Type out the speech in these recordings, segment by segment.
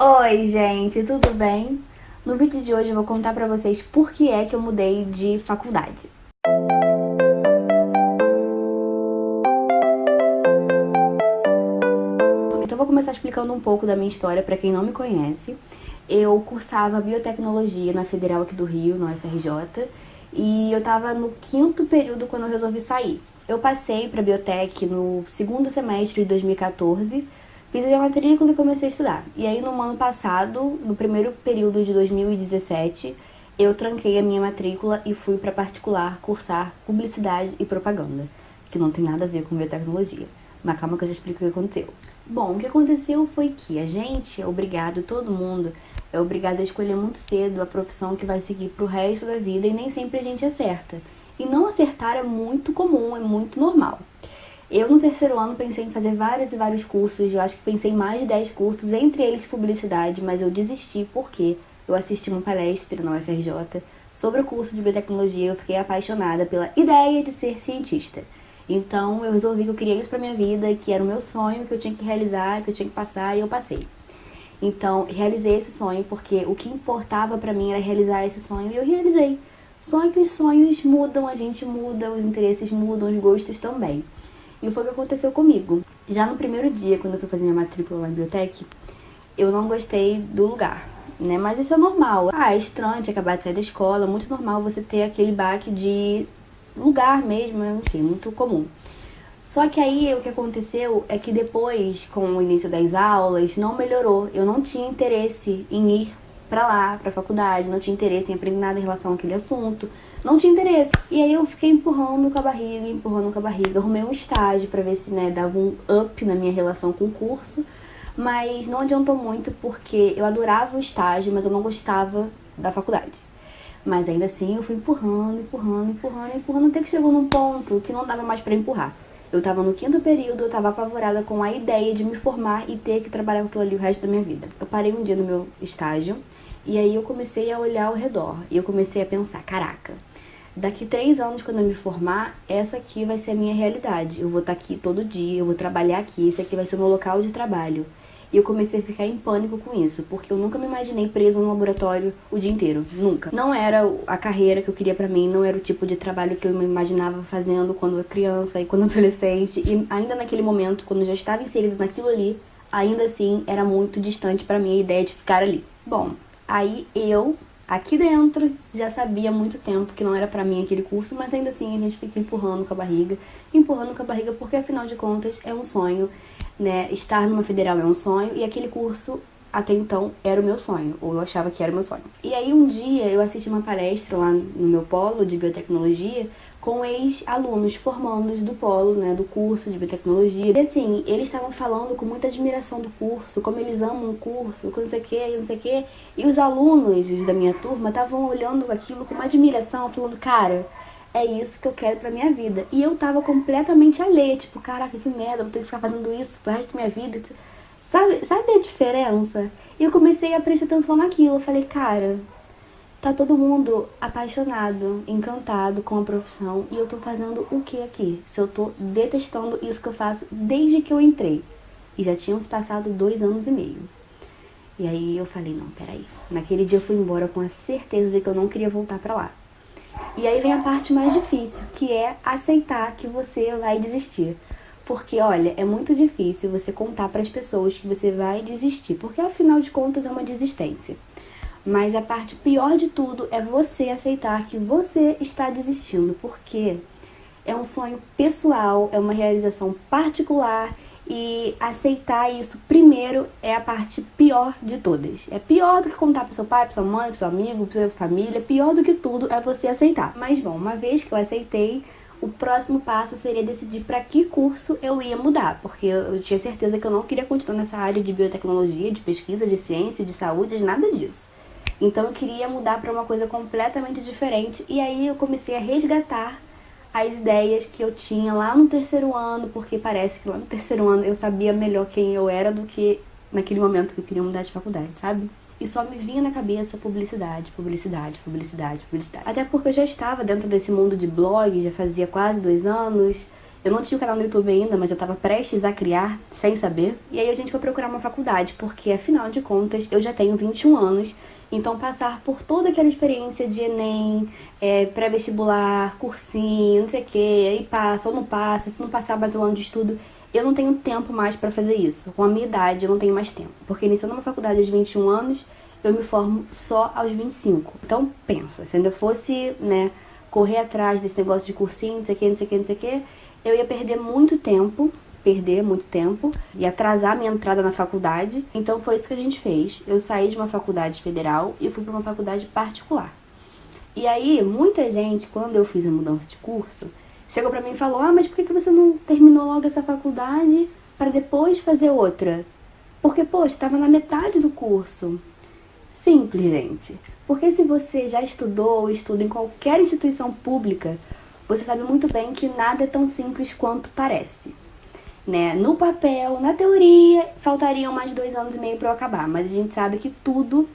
Oi, gente, tudo bem? No vídeo de hoje eu vou contar pra vocês por que é que eu mudei de faculdade. Então eu vou começar explicando um pouco da minha história pra quem não me conhece. Eu cursava biotecnologia na Federal aqui do Rio, na UFRJ, e eu tava no 5º período quando eu resolvi sair. Eu passei pra biotec no 2º semestre de 2014, fiz a minha matrícula e comecei a estudar. E aí, no ano passado, no primeiro período de 2017, eu tranquei a minha matrícula e fui para particular cursar publicidade e propaganda, que não tem nada a ver com biotecnologia. Mas calma que eu já explico o que aconteceu. Bom, o que aconteceu foi que a gente é obrigado, todo mundo é obrigado a escolher muito cedo a profissão que vai seguir pro resto da vida e nem sempre a gente acerta. E não acertar é muito comum, é muito normal. Eu, no terceiro ano, pensei em fazer vários e vários cursos. Eu acho que pensei em mais de 10 cursos, entre eles publicidade, mas eu desisti porque eu assisti uma palestra na UFRJ sobre o curso de biotecnologia e eu fiquei apaixonada pela ideia de ser cientista. Então, eu resolvi que eu queria isso pra minha vida, que era o meu sonho, que eu tinha que realizar, que eu tinha que passar, e eu passei. Então, realizei esse sonho porque o que importava pra mim era realizar esse sonho e eu realizei. Só que os sonhos mudam, a gente muda, os interesses mudam, os gostos também. E foi o que aconteceu comigo. Já no primeiro dia, quando eu fui fazer minha matrícula lá na biblioteca, eu não gostei do lugar, né? Mas isso é normal. É estranho, tinha acabado de sair da escola, muito normal você ter aquele baque de lugar mesmo, enfim, muito comum. Só que aí o que aconteceu é que depois, com o início das aulas, não melhorou. Eu não tinha interesse em ir pra lá, pra faculdade, não tinha interesse em aprender nada em relação àquele assunto, não tinha interesse. E aí eu fiquei empurrando com a barriga, arrumei um estágio pra ver se, né, dava um up na minha relação com o curso, mas não adiantou muito porque eu adorava o estágio, mas eu não gostava da faculdade. Mas ainda assim eu fui empurrando, até que chegou num ponto que não dava mais pra empurrar. Eu tava no 5º período, eu tava apavorada com a ideia de me formar e ter que trabalhar com aquilo ali o resto da minha vida. Eu parei um dia no meu estágio e aí eu comecei a olhar ao redor. E eu comecei a pensar, caraca, daqui 3 anos quando eu me formar, essa aqui vai ser a minha realidade. Eu vou estar aqui todo dia, eu vou trabalhar aqui, esse aqui vai ser o meu local de trabalho. E eu comecei a ficar em pânico com isso, porque eu nunca me imaginei presa no laboratório o dia inteiro, nunca. Não era a carreira que eu queria pra mim, não era o tipo de trabalho que eu me imaginava fazendo quando eu era criança e quando adolescente. E ainda naquele momento, quando eu já estava inserida naquilo ali, ainda assim era muito distante pra mim a ideia de ficar ali. Bom, aí eu, aqui dentro, já sabia há muito tempo que não era pra mim aquele curso, mas ainda assim a gente fica empurrando com a barriga, porque afinal de contas é um sonho, né? Estar numa federal é um sonho e aquele curso até então era o meu sonho, ou eu achava que era o meu sonho. E aí um dia eu assisti uma palestra lá no meu polo de biotecnologia com ex-alunos formandos do polo, né, do curso de biotecnologia. E assim, eles estavam falando com muita admiração do curso, como eles amam o curso, com não sei o que. E os alunos da minha turma estavam olhando aquilo com uma admiração, falando, cara, é isso que eu quero pra minha vida. E eu tava completamente alheia, tipo, caraca, que merda, vou ter que ficar fazendo isso pro resto da minha vida. Sabe a diferença? E eu comecei a prestar atenção naquilo. Eu falei, cara, tá todo mundo apaixonado, encantado com a profissão. E eu tô fazendo o que aqui? Se eu tô detestando isso que eu faço desde que eu entrei. E já tínhamos passado 2 anos e meio. E aí eu falei, não, peraí. Naquele dia eu fui embora com a certeza de que eu não queria voltar pra lá. E aí vem a parte mais difícil, que é aceitar que você vai desistir. Porque, olha, é muito difícil você contar para as pessoas que você vai desistir, porque afinal de contas é uma desistência. Mas a parte pior de tudo é você aceitar que você está desistindo, porque é um sonho pessoal, é uma realização particular e aceitar isso primeiro é a parte pior de todas. É pior do que contar pro seu pai, pra sua mãe, pro seu amigo, pra sua família. Pior do que tudo é você aceitar. Mas bom, uma vez que eu aceitei, o próximo passo seria decidir para que curso eu ia mudar, porque eu tinha certeza que eu não queria continuar nessa área de biotecnologia, de pesquisa, de ciência, de saúde, de nada disso. Então eu queria mudar para uma coisa completamente diferente e aí eu comecei a resgatar as ideias que eu tinha lá no terceiro ano, porque parece que lá no terceiro ano eu sabia melhor quem eu era do que naquele momento que eu queria mudar de faculdade, sabe? E só me vinha na cabeça publicidade. Até porque eu já estava dentro desse mundo de blog, já fazia quase 2 anos. Eu não tinha o canal no YouTube ainda, mas já estava prestes a criar, sem saber. E aí a gente foi procurar uma faculdade, porque afinal de contas eu já tenho 21 anos. Então passar por toda aquela experiência de Enem, pré-vestibular, cursinho, não sei o que, aí passa ou não passa, se não passar mais um ano de estudo, eu não tenho tempo mais para fazer isso. Com a minha idade eu não tenho mais tempo. Porque iniciando uma faculdade aos 21 anos, eu me formo só aos 25. Então pensa, se ainda fosse, né, correr atrás desse negócio de cursinho, não sei o que, não sei o que, não sei o que, eu ia perder muito tempo e atrasar minha entrada na faculdade. Então foi isso que a gente fez. Eu saí de uma faculdade federal e fui para uma faculdade particular. E aí, muita gente, quando eu fiz a mudança de curso, chegou pra mim e falou: mas por que você não terminou logo essa faculdade para depois fazer outra? Porque, poxa, estava na metade do curso. Simples, gente. Porque se você já estudou ou estuda em qualquer instituição pública, você sabe muito bem que nada é tão simples quanto parece. Né? No papel, na teoria, faltariam mais 2 anos e meio para eu acabar. Mas a gente sabe que tudo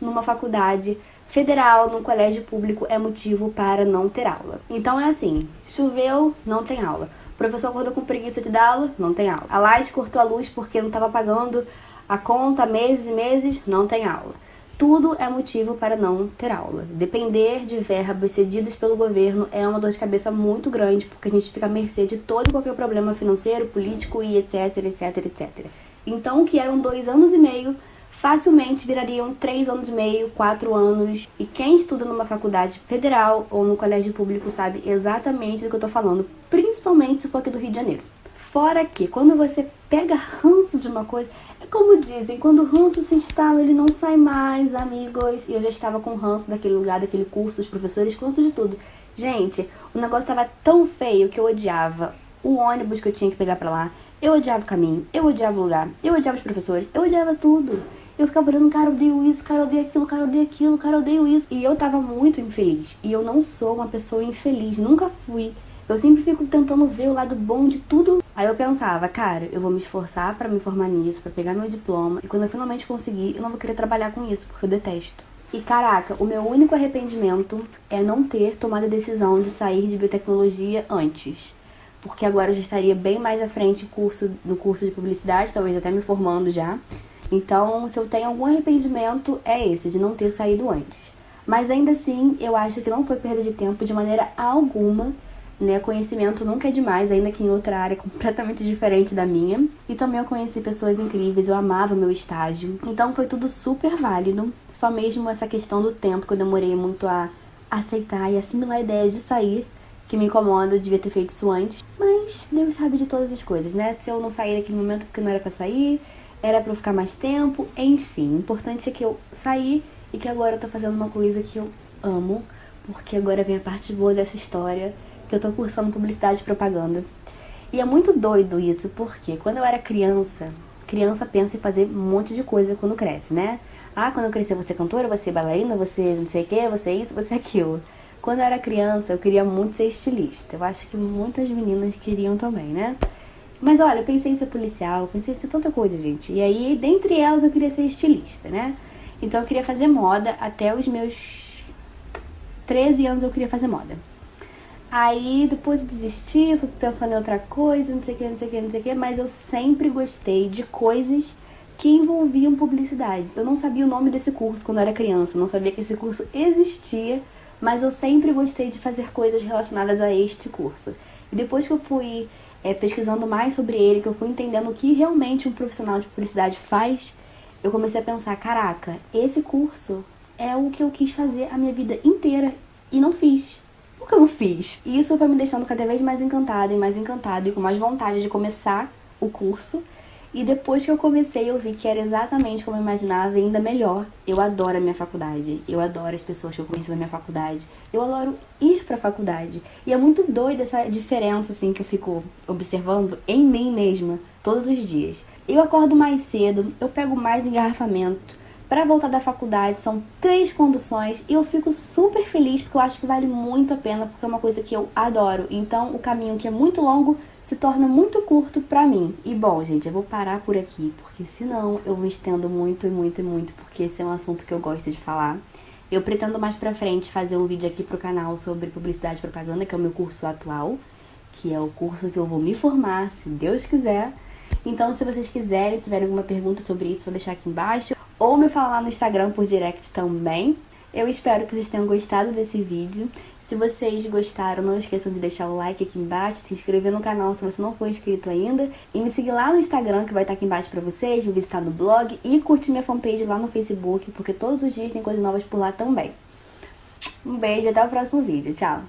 numa faculdade federal, num colégio público, é motivo para não ter aula. Então é assim, choveu, não tem aula. O professor acordou com preguiça de dar aula, não tem aula. A Light cortou a luz porque não estava pagando a conta há meses e meses, não tem aula. Tudo é motivo para não ter aula. Depender de verbas cedidas pelo governo é uma dor de cabeça muito grande, porque a gente fica à mercê de todo e qualquer problema financeiro, político e etc, etc, etc. Então, o que eram 2 anos e meio, facilmente virariam 3 anos e meio, 4 anos. E quem estuda numa faculdade federal ou no colégio público sabe exatamente do que eu tô falando, principalmente se for aqui do Rio de Janeiro. Fora que, quando você pega ranço de uma coisa, é como dizem, quando o ranço se instala, ele não sai mais, amigos. E eu já estava com ranço daquele lugar, daquele curso, dos professores, curso de tudo. Gente, o negócio estava tão feio que eu odiava o ônibus que eu tinha que pegar pra lá. Eu odiava o caminho, eu odiava o lugar, eu odiava os professores, eu odiava tudo. Eu ficava olhando, cara, eu odeio isso, cara, eu odeio aquilo, cara, eu odeio aquilo, cara, eu odeio isso. E eu tava muito infeliz. E eu não sou uma pessoa infeliz, nunca fui. Eu sempre fico tentando ver o lado bom de tudo. Aí eu pensava, cara, eu vou me esforçar pra me formar nisso, pra pegar meu diploma. E quando eu finalmente conseguir, eu não vou querer trabalhar com isso, porque eu detesto. E caraca, o meu único arrependimento é não ter tomado a decisão de sair de biotecnologia antes. Porque agora eu já estaria bem mais à frente no curso de publicidade, talvez até me formando já. Então, se eu tenho algum arrependimento, é esse, de não ter saído antes. Mas ainda assim, eu acho que não foi perda de tempo de maneira alguma. Né? Conhecimento nunca é demais, ainda que em outra área completamente diferente da minha. E também eu conheci pessoas incríveis, eu amava meu estágio. Então foi tudo super válido. Só mesmo essa questão do tempo que eu demorei muito a aceitar e assimilar a ideia de sair, que me incomoda, eu devia ter feito isso antes. Mas Deus sabe de todas as coisas, né? Se eu não sair naquele momento porque não era pra sair, era pra eu ficar mais tempo, enfim. O importante é que eu saí e que agora eu tô fazendo uma coisa que eu amo, porque agora vem a parte boa dessa história, que eu tô cursando publicidade e propaganda. E é muito doido isso, porque quando eu era criança pensa em fazer um monte de coisa quando cresce, né? Ah, quando eu crescer eu vou ser cantora, vou ser bailarina, vou ser não sei o que, vou ser isso, vou ser aquilo. Quando eu era criança, eu queria muito ser estilista. Eu acho que muitas meninas queriam também, né? Mas olha, eu pensei em ser policial, eu pensei em ser tanta coisa, gente. E aí, dentre elas, eu queria ser estilista, né? Então eu queria fazer moda até os meus 13 anos eu queria fazer moda. Aí depois eu desisti, fui pensando em outra coisa, não sei o que, não sei o que, não sei o que, mas eu sempre gostei de coisas que envolviam publicidade. Eu não sabia o nome desse curso quando eu era criança, não sabia que esse curso existia, mas eu sempre gostei de fazer coisas relacionadas a este curso. E depois que eu fui pesquisando mais sobre ele, que eu fui entendendo o que realmente um profissional de publicidade faz, eu comecei a pensar, caraca, esse curso é o que eu quis fazer a minha vida inteira e não fiz. Por que eu não fiz? E isso foi me deixando cada vez mais encantada e com mais vontade de começar o curso. E depois que eu comecei, eu vi que era exatamente como eu imaginava e ainda melhor. Eu adoro a minha faculdade, eu adoro as pessoas que eu conheço da minha faculdade, eu adoro ir pra faculdade. E é muito doida essa diferença, assim, que eu fico observando em mim mesma todos os dias. Eu acordo mais cedo, eu pego mais engarrafamento. Pra voltar da faculdade são 3 conduções e eu fico super feliz porque eu acho que vale muito a pena, porque é uma coisa que eu adoro. Então o caminho que é muito longo se torna muito curto pra mim. E bom, gente, eu vou parar por aqui, porque senão eu me estendo muito, porque esse é um assunto que eu gosto de falar. Eu pretendo mais pra frente fazer um vídeo aqui pro canal sobre publicidade e propaganda, que é o meu curso atual, que é o curso que eu vou me formar, se Deus quiser. Então, se vocês quiserem, tiverem alguma pergunta sobre isso, só deixar aqui embaixo. Ou me falar lá no Instagram por direct também. Eu espero que vocês tenham gostado desse vídeo. Se vocês gostaram, não esqueçam de deixar o like aqui embaixo, se inscrever no canal se você não for inscrito ainda, e me seguir lá no Instagram, que vai estar aqui embaixo pra vocês, me visitar no blog e curtir minha fanpage lá no Facebook, porque todos os dias tem coisas novas por lá também. Um beijo e até o próximo vídeo. Tchau!